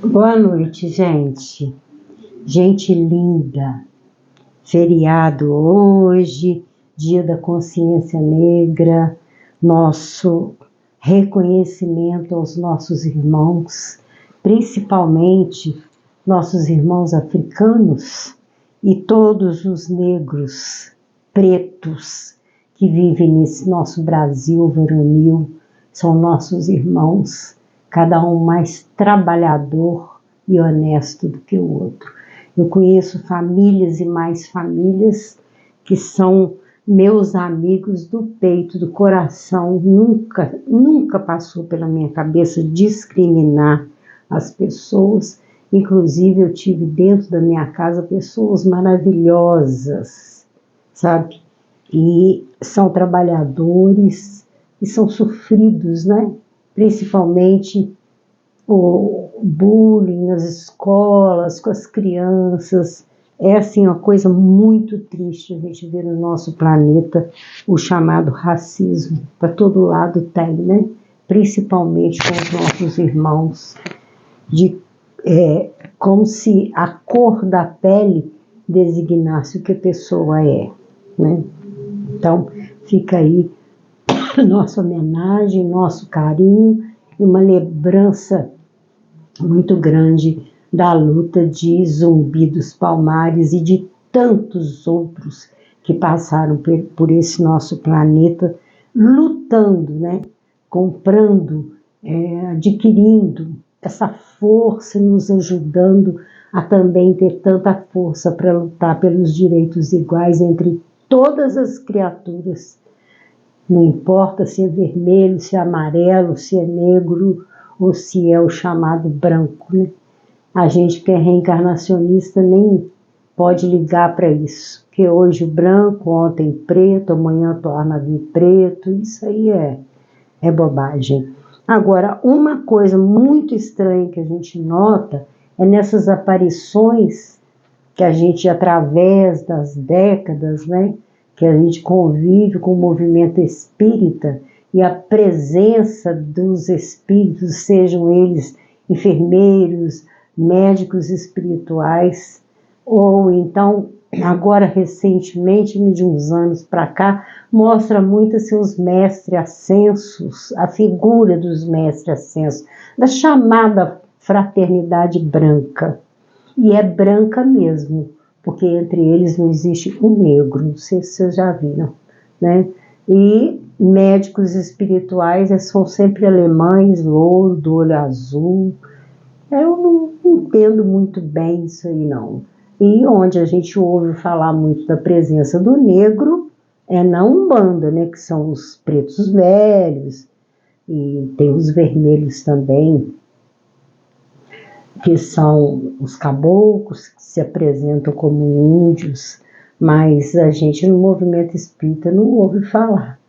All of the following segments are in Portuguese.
Boa noite, gente. Gente linda. Feriado hoje, Dia da Consciência Negra, nosso reconhecimento aos nossos irmãos, principalmente nossos irmãos africanos e todos os negros, pretos que vivem nesse nosso Brasil varonil, são nossos irmãos, cada um mais trabalhador e honesto do que o outro. Eu conheço famílias e mais famílias que são meus amigos do peito, do coração. Nunca passou pela minha cabeça discriminar as pessoas. Inclusive, eu tive dentro da minha casa pessoas maravilhosas, sabe? E são trabalhadores e são sofridos, né? Principalmente o bullying nas escolas, com as crianças. É assim uma coisa muito triste a gente ver no nosso planeta o chamado racismo. Para todo lado tem, né? Principalmente com os nossos irmãos, como se a cor da pele designasse o que a pessoa é, né? Então, fica aí nossa homenagem, nosso carinho e uma lembrança muito grande da luta de Zumbi dos Palmares e de tantos outros que passaram por esse nosso planeta, lutando, né? Comprando, adquirindo essa força, nos ajudando a também ter tanta força para lutar pelos direitos iguais entre todas as criaturas. Não importa se é vermelho, se é amarelo, se é negro ou se é o chamado branco, né? A gente que é reencarnacionista nem pode ligar para isso, que hoje branco, ontem preto, amanhã torna a vir preto, isso aí é bobagem. Agora, uma coisa muito estranha que a gente nota é nessas aparições que a gente, através das décadas, né, que a gente convive com o movimento espírita e a presença dos espíritos, sejam eles enfermeiros, médicos espirituais, ou então, agora recentemente, de uns anos para cá, mostra muito assim, os mestres ascensos, a figura dos mestres ascensos, da chamada fraternidade branca. E é branca mesmo, porque entre eles não existe um negro, não sei se vocês já viram, né? E médicos espirituais são sempre alemães, louro, do olho azul. Eu não entendo muito bem isso aí, não. E onde a gente ouve falar muito da presença do negro é na Umbanda, né? Que são os pretos velhos, e tem os vermelhos também, que são os caboclos, que se apresentam como índios, mas a gente no movimento espírita não ouve falar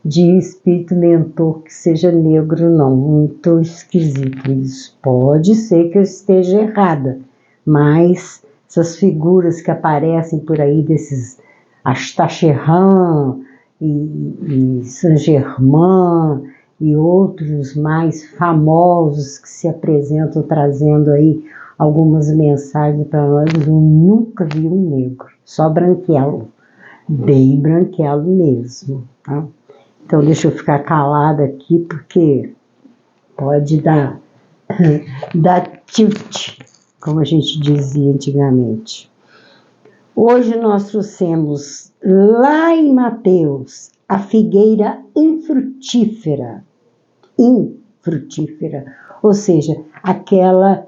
de espírito mentor que seja negro, não. Muito esquisito isso. Pode ser que eu esteja errada, mas essas figuras que aparecem por aí, desses Astacherran e Saint-Germain e outros mais famosos que se apresentam trazendo aí algumas mensagens para nós, eu nunca vi um negro, só branquelo, bem branquelo mesmo, tá? Então deixa eu ficar calada aqui porque pode dar tilt, como a gente dizia antigamente. Hoje nós trouxemos lá em Mateus a figueira infrutífera, ou seja, aquela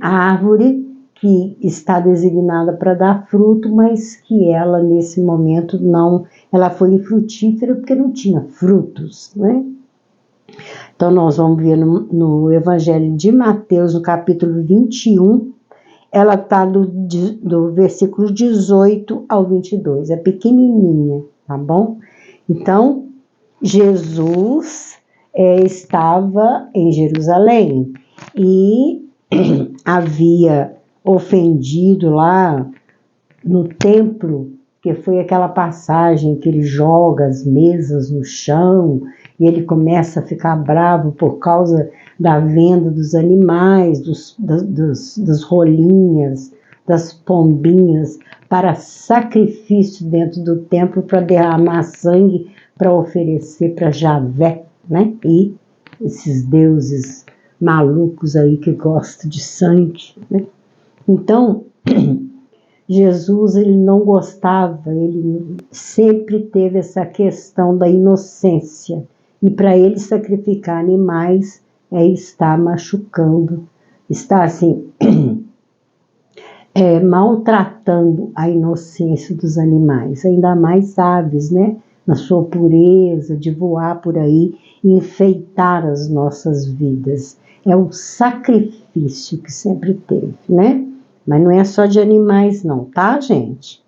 árvore que está designada para dar fruto, mas que ela nesse momento não, ela foi infrutífera porque não tinha frutos, né? Então nós vamos ver no Evangelho de Mateus, no capítulo 21, ela está do versículo 18 ao 22, é pequenininha, tá bom? Então, Jesus estava em Jerusalém e havia ofendido lá no templo, que foi aquela passagem que ele joga as mesas no chão e ele começa a ficar bravo por causa da venda dos animais, das rolinhas, das pombinhas, para sacrifício dentro do templo, para derramar sangue, para oferecer para Javé, né? E esses deuses malucos aí que gostam de sangue, né? Então, Jesus, ele não gostava, ele sempre teve essa questão da inocência. E para ele sacrificar animais é estar machucando, está assim, maltratando a inocência dos animais, ainda mais aves, né? Na sua pureza, de voar por aí e enfeitar as nossas vidas. É o sacrifício que sempre teve, né? Mas não é só de animais não, tá, gente?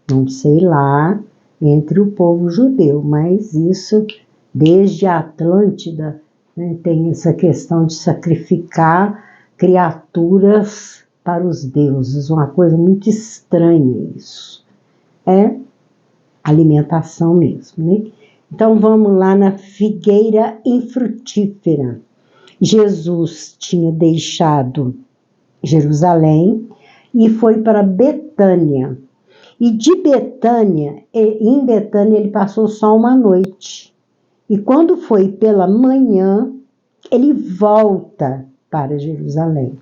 Não sei lá entre o povo judeu, mas isso desde a Atlântida, né, tem essa questão de sacrificar criaturas para os deuses, uma coisa muito estranha isso. É alimentação mesmo, né? Então vamos lá na figueira infrutífera. Jesus tinha deixado Jerusalém e foi para Betânia. E de Betânia, em Betânia ele passou só uma noite. E quando foi pela manhã, ele volta para Jerusalém.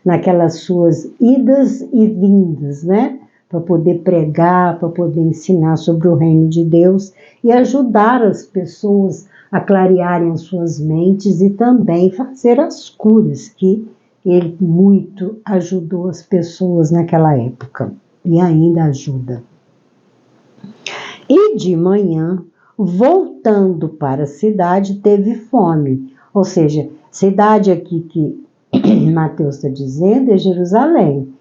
Naquelas suas idas e vindas, né? Para poder pregar, para poder ensinar sobre o reino de Deus e ajudar as pessoas a clarearem as suas mentes e também fazer as curas que ele muito ajudou as pessoas naquela época e ainda ajuda. E de manhã, voltando para a cidade, teve fome. Ou seja, cidade aqui que Mateus está dizendo é Jerusalém.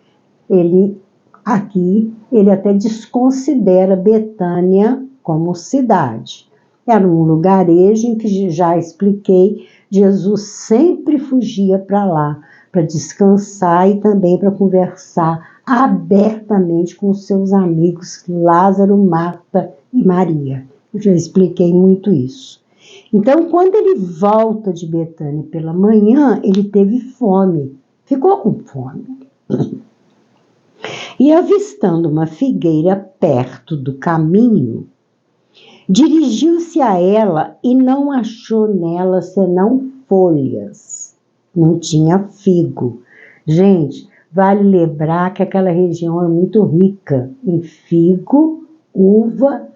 Aqui ele até desconsidera Betânia como cidade. Era um lugarejo em que, já expliquei, Jesus sempre fugia para lá, para descansar e também para conversar abertamente com os seus amigos Lázaro, Marta e Maria. Eu já expliquei muito isso. Então, quando ele volta de Betânia pela manhã, ele teve fome, ficou com fome. E avistando uma figueira perto do caminho, dirigiu-se a ela e não achou nela senão folhas. Não tinha figo. Gente, vale lembrar que aquela região é muito rica em figo, uva,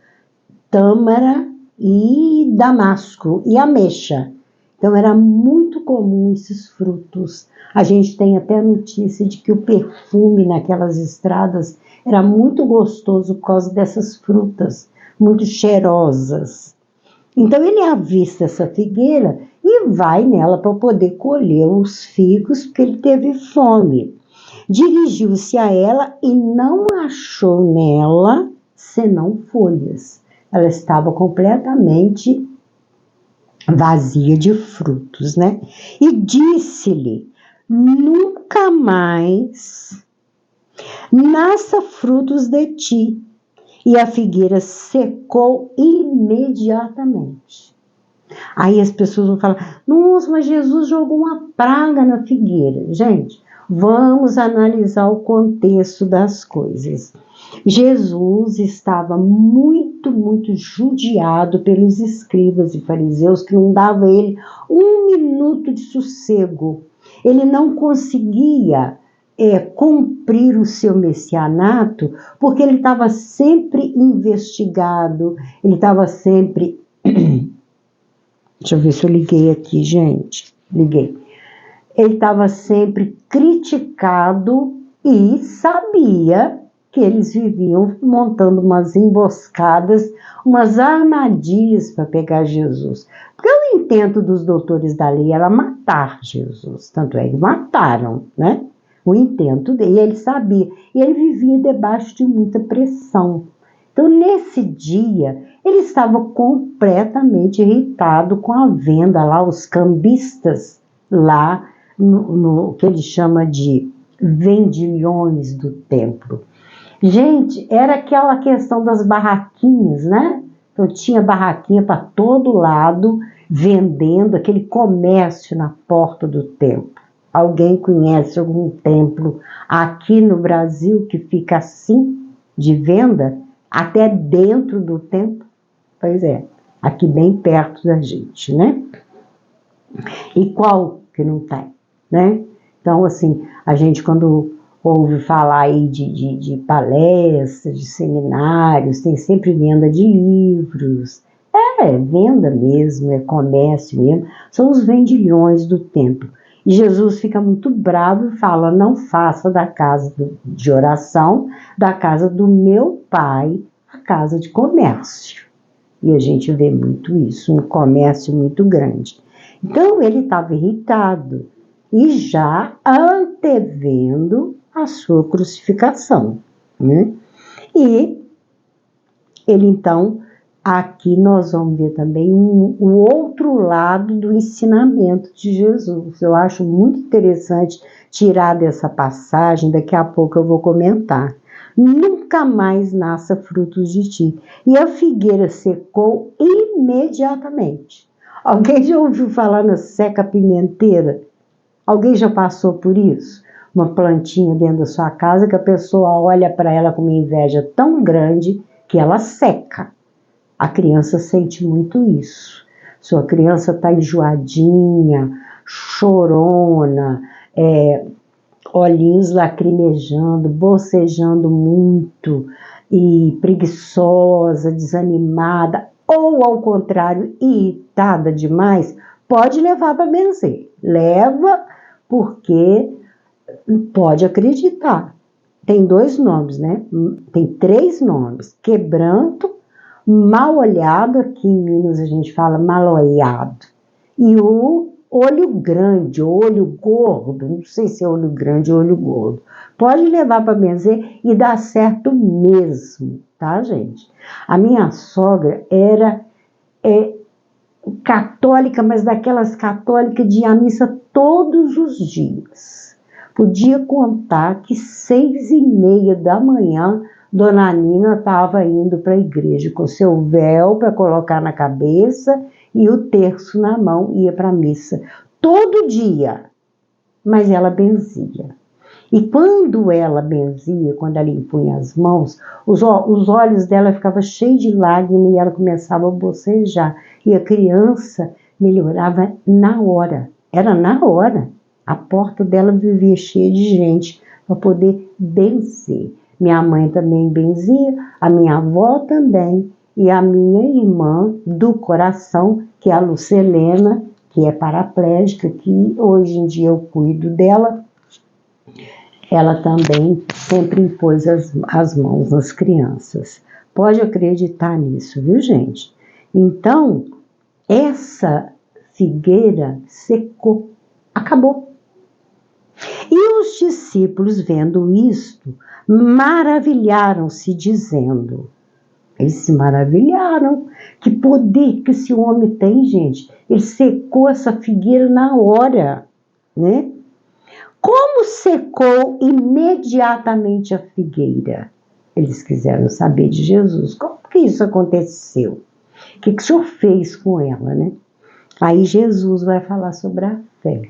tâmara e damasco e ameixa. Então era muito comum esses frutos. A gente tem até notícia de que o perfume naquelas estradas era muito gostoso por causa dessas frutas, muito cheirosas. Então ele avista essa figueira e vai nela para poder colher os figos, porque ele teve fome. Dirigiu-se a ela e não achou nela senão folhas. Ela estava completamente vazia de frutos, né? E disse-lhe: nunca mais nasça frutos de ti. E a figueira secou imediatamente. Aí as pessoas vão falar: nossa, mas Jesus jogou uma praga na figueira. Gente, vamos analisar o contexto das coisas. Jesus estava muito, muito judiado pelos escribas e fariseus que não davam a ele um minuto de sossego. Ele não conseguia cumprir o seu messianato porque ele estava sempre investigado, ele estava sempre... Deixa eu ver se eu liguei aqui, gente. Liguei. Ele estava sempre criticado e sabia que eles viviam montando umas emboscadas, umas armadilhas para pegar Jesus. Porque o intento dos doutores da lei era matar Jesus. Tanto é que mataram, né? O intento dele, ele sabia. E ele vivia debaixo de muita pressão. Então, nesse dia, ele estava completamente irritado com a venda lá, os cambistas lá, no que ele chama de vendilhões do templo. Gente, era aquela questão das barraquinhas, né? Então tinha barraquinha para todo lado, vendendo, aquele comércio na porta do templo. Alguém conhece algum templo aqui no Brasil que fica assim, de venda, até dentro do templo? Pois é, aqui bem perto da gente, né? E qual que não tem, né? Então, assim, a gente quando ouve falar aí de palestras, de seminários, tem sempre venda de livros. É venda mesmo, é comércio mesmo. São os vendilhões do templo. E Jesus fica muito bravo e fala, não faça da casa de oração, da casa do meu pai, a casa de comércio. E a gente vê muito isso, um comércio muito grande. Então ele estava irritado e já antevendo a sua crucificação, né? E ele então, aqui nós vamos ver também o outro lado do ensinamento de Jesus. Eu acho muito interessante tirar dessa passagem, daqui a pouco eu vou comentar. Nunca mais nasça frutos de ti. E a figueira secou imediatamente. Alguém já ouviu falar na seca-pimenteira? Alguém já passou por isso? Uma plantinha dentro da sua casa que a pessoa olha para ela com uma inveja tão grande que ela seca. A criança sente muito isso. Sua criança está enjoadinha, chorona, olhinhos lacrimejando, bocejando muito, e preguiçosa, desanimada, ou ao contrário, irritada demais, pode levar para benzer. Leva porque pode acreditar. Tem 2 nomes, né? Tem 3 nomes. Quebranto, mal olhado, aqui em Minas a gente fala mal olhado. E o olho grande, olho gordo, não sei se é olho grande ou olho gordo. Pode levar para benzer e dá certo mesmo, tá, gente? A minha sogra era católica, mas daquelas católicas de ir à missa todos os dias. Podia contar que 6h30 da manhã, Dona Nina estava indo para a igreja com seu véu para colocar na cabeça e o terço na mão, ia para a missa. Todo dia, mas ela benzia. E quando ela benzia, quando ela impunha as mãos, os olhos dela ficavam cheios de lágrimas e ela começava a bocejar. E a criança melhorava na hora, era na hora. A porta dela vivia cheia de gente para poder benzer. Minha mãe também benzia, a minha avó também, e a minha irmã do coração, que é a Lucelena, que é paraplégica, que hoje em dia eu cuido dela, ela também sempre impôs as mãos nas crianças. Pode acreditar nisso, viu, gente? Então, essa figueira secou, acabou. E os discípulos, vendo isto, maravilharam-se, dizendo, eles se maravilharam, que poder que esse homem tem, gente. Ele secou essa figueira na hora, né? Como secou imediatamente a figueira? Eles quiseram saber de Jesus. Como que isso aconteceu? O que o Senhor fez com ela, né? Aí Jesus vai falar sobre a fé.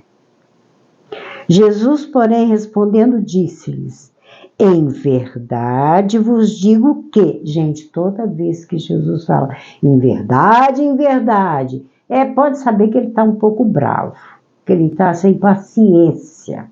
Jesus, porém, respondendo, disse-lhes, em verdade vos digo que, gente, toda vez que Jesus fala, em verdade, pode saber que ele está um pouco bravo, que ele está sem paciência.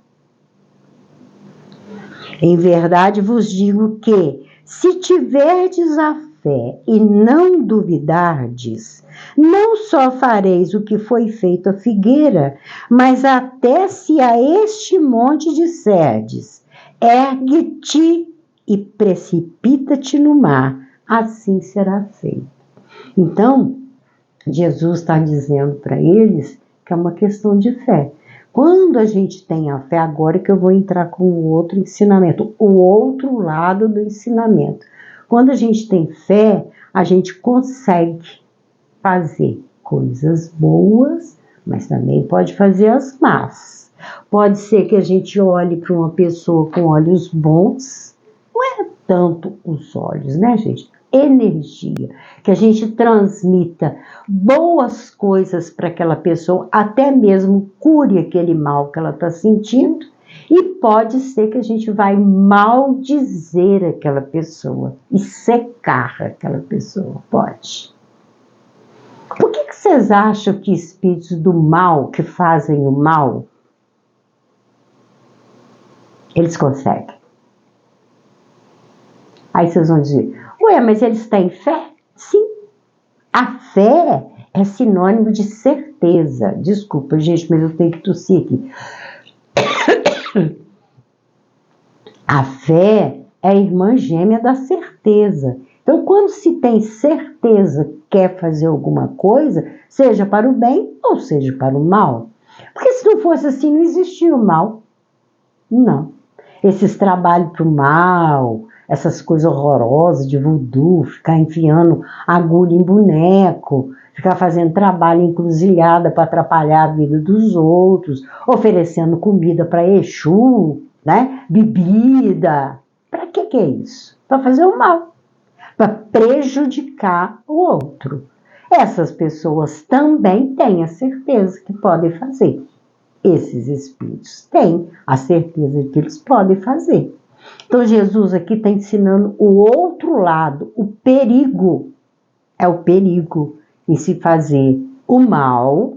Em verdade vos digo que, se tiverdes a fé e não duvidardes, não só fareis o que foi feito à figueira, mas até se a este monte disserdes, ergue-te e precipita-te no mar, assim será feito. Então, Jesus está dizendo para eles que é uma questão de fé. Quando a gente tem a fé, agora que eu vou entrar com o outro ensinamento, o outro lado do ensinamento. Quando a gente tem fé, a gente consegue fazer coisas boas, mas também pode fazer as más. Pode ser que a gente olhe para uma pessoa com olhos bons, não é tanto os olhos, né, gente? energia, que a gente transmita boas coisas para aquela pessoa, até mesmo cure aquele mal que ela está sentindo, e pode ser que a gente vai maldizer aquela pessoa e secar aquela pessoa, pode. Por que vocês acham que espíritos do mal, que fazem o mal, eles conseguem? Aí vocês vão dizer, ué, mas eles têm fé? Sim. A fé é sinônimo de certeza. Desculpa, gente, mas eu tenho que tossir aqui. A fé é a irmã gêmea da certeza. Então, quando se tem certeza que quer fazer alguma coisa, seja para o bem ou seja para o mal. Porque se não fosse assim, não existia o mal. Não. Esses trabalhos para o mal, essas coisas horrorosas de voodoo, ficar enfiando agulha em boneco, ficar fazendo trabalho encruzilhada para atrapalhar a vida dos outros, oferecendo comida para Exu, né? Bebida. Para que é isso? Para fazer o mal, para prejudicar o outro. Essas pessoas também têm a certeza que podem fazer. Esses espíritos têm a certeza de que eles podem fazer. Então, Jesus aqui está ensinando o outro lado, o perigo. É o perigo em se fazer o mal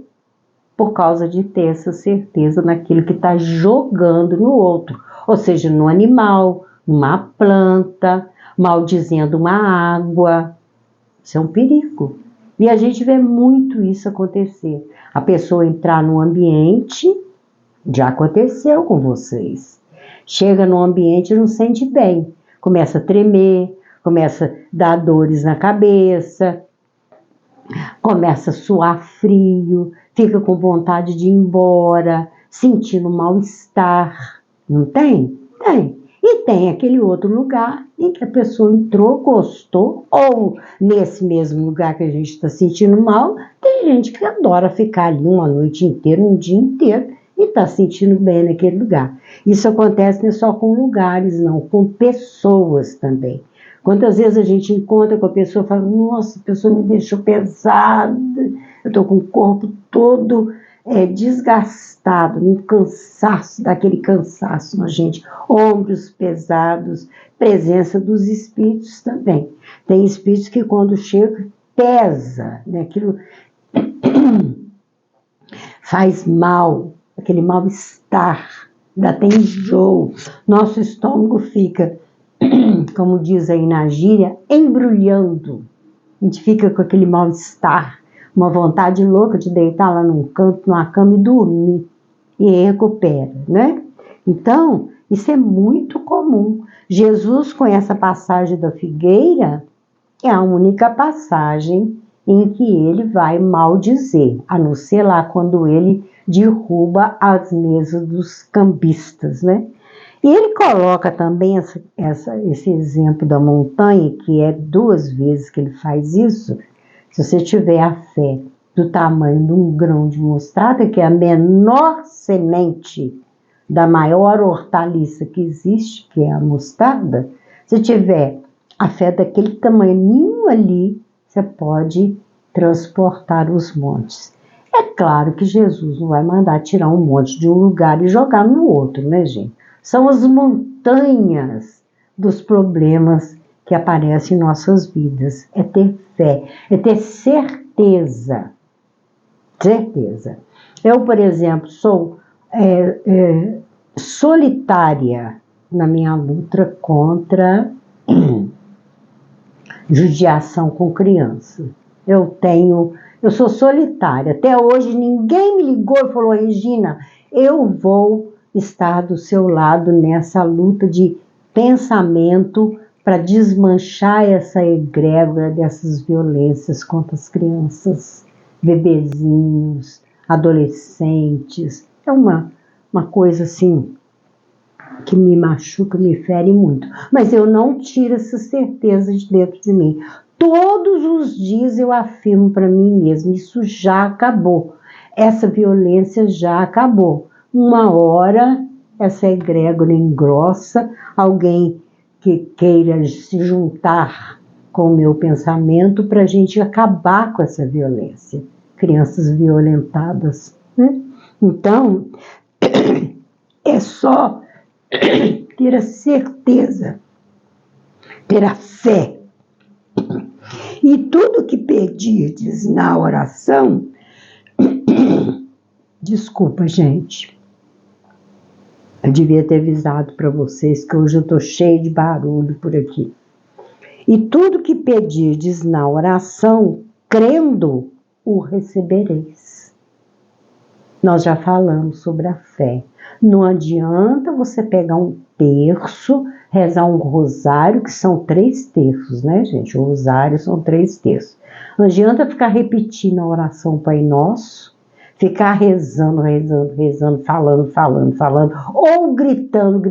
por causa de ter essa certeza naquilo que está jogando no outro. Ou seja, no animal, numa planta, maldizendo uma água. Isso é um perigo. E a gente vê muito isso acontecer. A pessoa entrar num ambiente, já aconteceu com vocês. Chega num ambiente e não sente bem. Começa a tremer, começa a dar dores na cabeça, começa a suar frio, fica com vontade de ir embora, sentindo mal-estar. Não tem? Tem. E tem aquele outro lugar em que a pessoa entrou, gostou, ou nesse mesmo lugar que a gente está sentindo mal, tem gente que adora ficar ali uma noite inteira, um dia inteiro, e está sentindo bem naquele lugar. Isso acontece não é só com lugares, não, com pessoas também. Quantas vezes a gente encontra com a pessoa e fala, nossa, a pessoa me deixou pesada, eu estou com o corpo todo desgastado, um cansaço, daquele cansaço na gente, ombros pesados, presença dos espíritos também. Tem espíritos que quando chega, pesa, né? Aquilo faz mal, aquele mal-estar, ainda tem enjoo, nosso estômago fica, como diz aí na gíria, embrulhando. A gente fica com aquele mal-estar, uma vontade louca de deitar lá num canto, numa cama e dormir. E aí recupera, né? Então, isso é muito comum. Jesus, com essa passagem da figueira, é a única passagem em que ele vai maldizer, a não ser lá quando ele derruba as mesas dos cambistas, né? E ele coloca também esse exemplo da montanha, que é 2 vezes que ele faz isso. Se você tiver a fé do tamanho de um grão de mostarda, que é a menor semente da maior hortaliça que existe, que é a mostarda, se tiver a fé daquele tamaninho ali, você pode transportar os montes. É claro que Jesus não vai mandar tirar um monte de um lugar e jogar no outro, né, gente? São as montanhas dos problemas que aparecem em nossas vidas. É ter fé, é ter certeza. Certeza. Eu, por exemplo, sou solitária na minha luta contra judiação com criança. Eu sou solitária. Até hoje ninguém me ligou e falou, Regina, eu vou estar do seu lado nessa luta de pensamento para desmanchar essa egrégora dessas violências contra as crianças, bebezinhos, adolescentes. É uma coisa assim que me machuca, me fere muito. Mas eu não tiro essa certeza de dentro de mim. Todos os dias eu afirmo para mim mesma, isso já acabou. Essa violência já acabou. Uma hora essa egrégora engrossa, alguém que queira se juntar com o meu pensamento para a gente acabar com essa violência. Crianças violentadas, né? Então, é só ter a certeza, ter a fé. E tudo que pedirdes na oração, desculpa, gente, eu devia ter avisado para vocês que hoje eu estou cheia de barulho por aqui. E tudo que pedirdes na oração, crendo, o recebereis. Nós já falamos sobre a fé. Não adianta você pegar um terço, rezar um rosário, que são 3 terços, né, gente? O rosário são 3 terços. Não adianta ficar repetindo a oração Pai Nosso, ficar rezando, falando, ou gritando,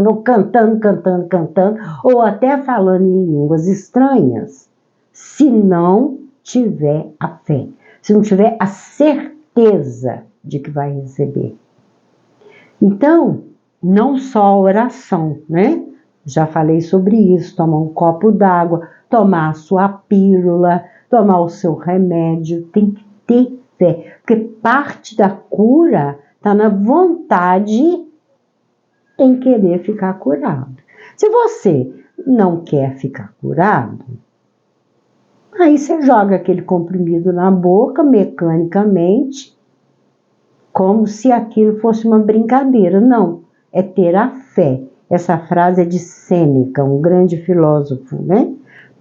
ou cantando, ou até falando em línguas estranhas, se não tiver a fé, se não tiver a certeza de que vai receber. Então, não só a oração, né? Já falei sobre isso, tomar um copo d'água, tomar a sua pílula, tomar o seu remédio, tem que ter fé, porque parte da cura está na vontade em querer ficar curado. Se você não quer ficar curado, aí você joga aquele comprimido na boca mecanicamente, como se aquilo fosse uma brincadeira. Não, é ter a fé. Essa frase é de Sêneca, um grande filósofo, né?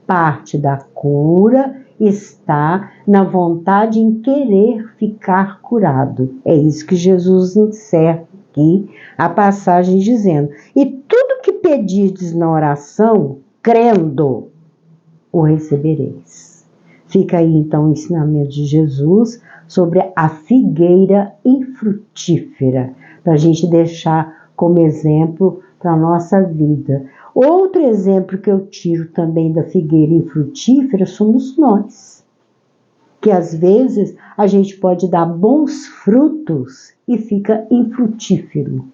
Parte da cura está na vontade em querer ficar curado. É isso que Jesus encerra aqui a passagem dizendo. E tudo que pedirdes na oração, crendo, o recebereis. Fica aí então o ensinamento de Jesus sobre a figueira infrutífera, para a gente deixar como exemplo para a nossa vida. Outro exemplo que eu tiro também da figueira infrutífera somos nós, que às vezes a gente pode dar bons frutos e fica infrutífero.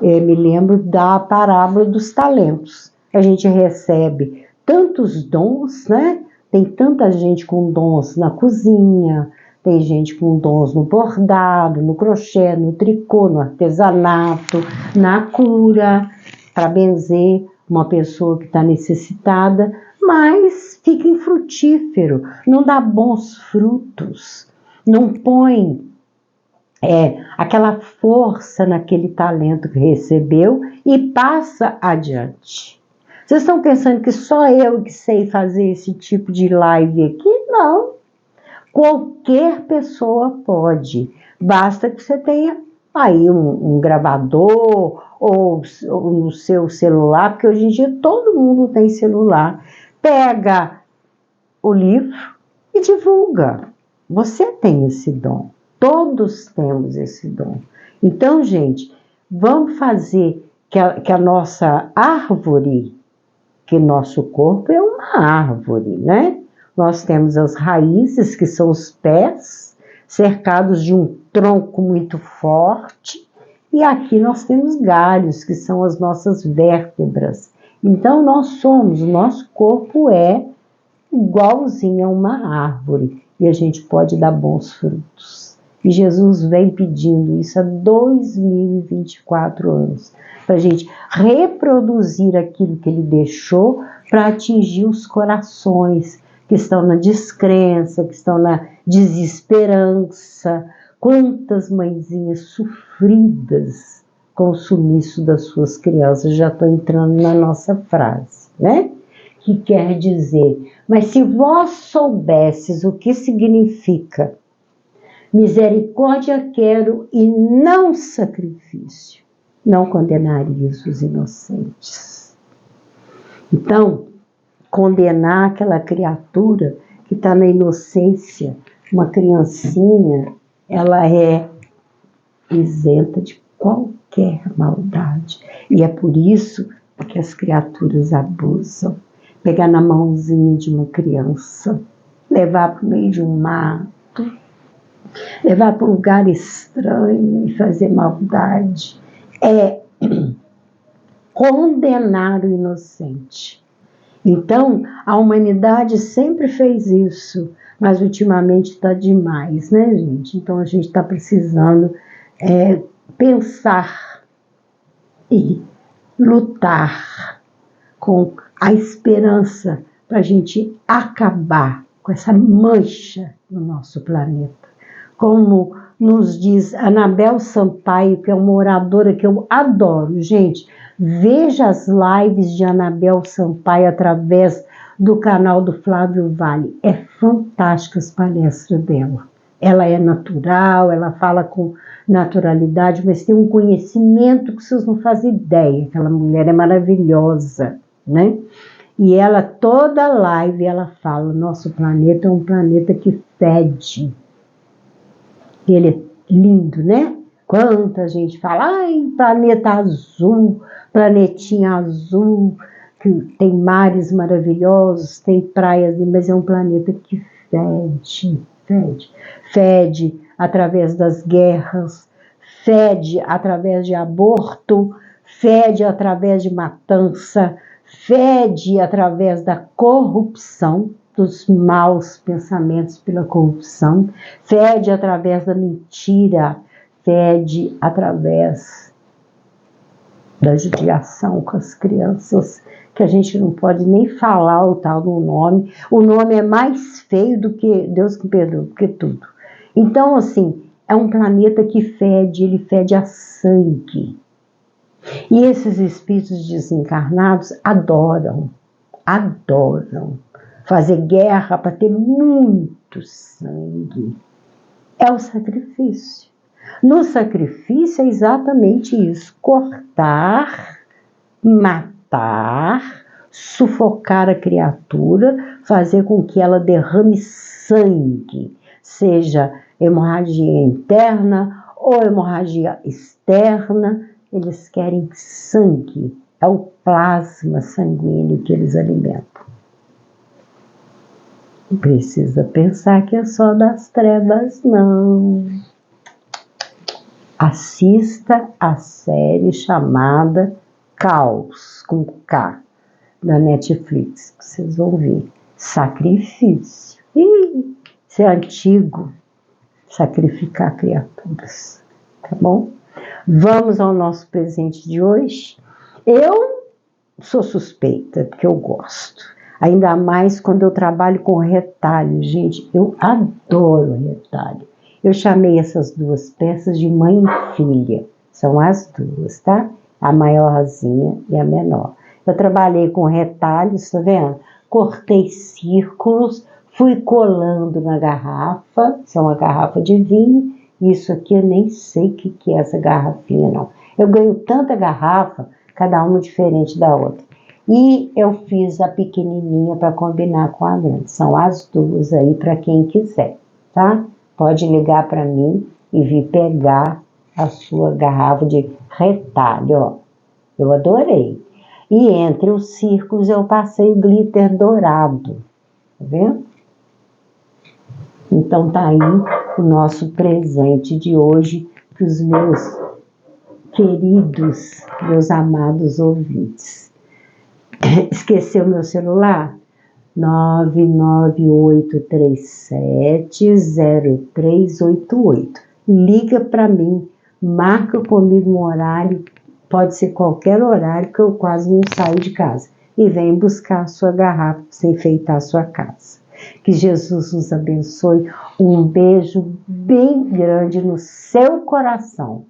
Me lembro da parábola dos talentos. A gente recebe tantos dons, né? Tem tanta gente com dons na cozinha, tem gente com dons no bordado, no crochê, no tricô, no artesanato, na cura, para benzer uma pessoa que está necessitada, mas fica infrutífero, não dá bons frutos, não põe aquela força naquele talento que recebeu e passa adiante. Vocês estão pensando que só eu que sei fazer esse tipo de live aqui? Não. Qualquer pessoa pode. Basta que você tenha aí um gravador ou no seu celular, porque hoje em dia todo mundo tem celular. Pega o livro e divulga. Você tem esse dom. Todos temos esse dom. Então, gente, vamos fazer que a nossa árvore, que nosso corpo é uma árvore, né? Nós temos as raízes, que são os pés, cercados de um tronco muito forte, e aqui nós temos galhos, que são as nossas vértebras. Então, o nosso corpo é igualzinho a uma árvore, e a gente pode dar bons frutos. E Jesus vem pedindo isso há 2024 anos, para a gente reproduzir aquilo que ele deixou para atingir os corações que estão na descrença, que estão na desesperança. Quantas mãezinhas sofridas com o sumiço das suas crianças, já estou entrando na nossa frase, né? Que quer dizer, mas se vós soubesses o que significa misericórdia quero e não sacrifício, não condenarias os inocentes. Então, condenar aquela criatura que está na inocência, uma criancinha, ela é isenta de qualquer maldade. E é por isso que as criaturas abusam. Pegar na mãozinha de uma criança, levar para o meio de um mato, levar para um lugar estranho e fazer maldade, é condenar o inocente. Então, a humanidade sempre fez isso, mas ultimamente está demais, né, gente? Então, a gente está precisando pensar e lutar com a esperança para a gente acabar com essa mancha no nosso planeta. Como nos diz Anabel Sampaio, que é uma oradora que eu adoro, gente, veja as lives de Anabel Sampaio através do canal do Flávio Vale. É fantástica as palestras dela. Ela é natural, ela fala com naturalidade, mas tem um conhecimento que vocês não fazem ideia. Aquela mulher é maravilhosa, né? E ela, toda live, ela fala, nosso planeta é um planeta que fede. Ele é lindo, né? Quanta gente fala, ai, planeta azul, planetinha azul, que tem mares maravilhosos, tem praias, mas é um planeta que fede, fede. Fede através das guerras, fede através de aborto, fede através de matança, fede através da corrupção, dos maus pensamentos pela corrupção, fede através da mentira, fede através da judiação com as crianças, que a gente não pode nem falar o tal do nome. O nome é mais feio do que Deus que perdoa, do que tudo. Então, assim, é um planeta que fede, ele fede a sangue. E esses espíritos desencarnados adoram fazer guerra para ter muito sangue. É o sacrifício. No sacrifício é exatamente isso: cortar, matar, sufocar a criatura, fazer com que ela derrame sangue, seja hemorragia interna ou hemorragia externa. Eles querem sangue, é o plasma sanguíneo que eles alimentam. Não precisa pensar que é só das trevas, não. Assista a série chamada Caos, com K, da Netflix, que vocês vão ver. Sacrifício. Isso é antigo, sacrificar criaturas, tá bom? Vamos ao nosso presente de hoje. Eu sou suspeita, porque eu gosto. Ainda mais quando eu trabalho com retalho, gente, eu adoro retalho. Eu chamei essas duas peças de mãe e filha. São as duas, tá? A maiorzinha e a menor. Eu trabalhei com retalhos, tá vendo? Cortei círculos, fui colando na garrafa. Isso é uma garrafa de vinho. Isso aqui eu nem sei o que é essa garrafinha, não. Eu ganho tanta garrafa, cada uma diferente da outra. E eu fiz a pequenininha para combinar com a grande. São as duas aí para quem quiser, tá? Pode ligar para mim e vir pegar a sua garrafa de retalho, ó. Eu adorei. E entre os círculos eu passei glitter dourado, tá vendo? Então tá aí o nosso presente de hoje para os meus queridos, meus amados ouvintes. Esqueceu meu celular? 998370388. Liga para mim, marca comigo um horário, pode ser qualquer horário, que eu quase não saio de casa. E vem buscar a sua garrafa para você enfeitar a sua casa. Que Jesus nos abençoe. Um beijo bem grande no seu coração.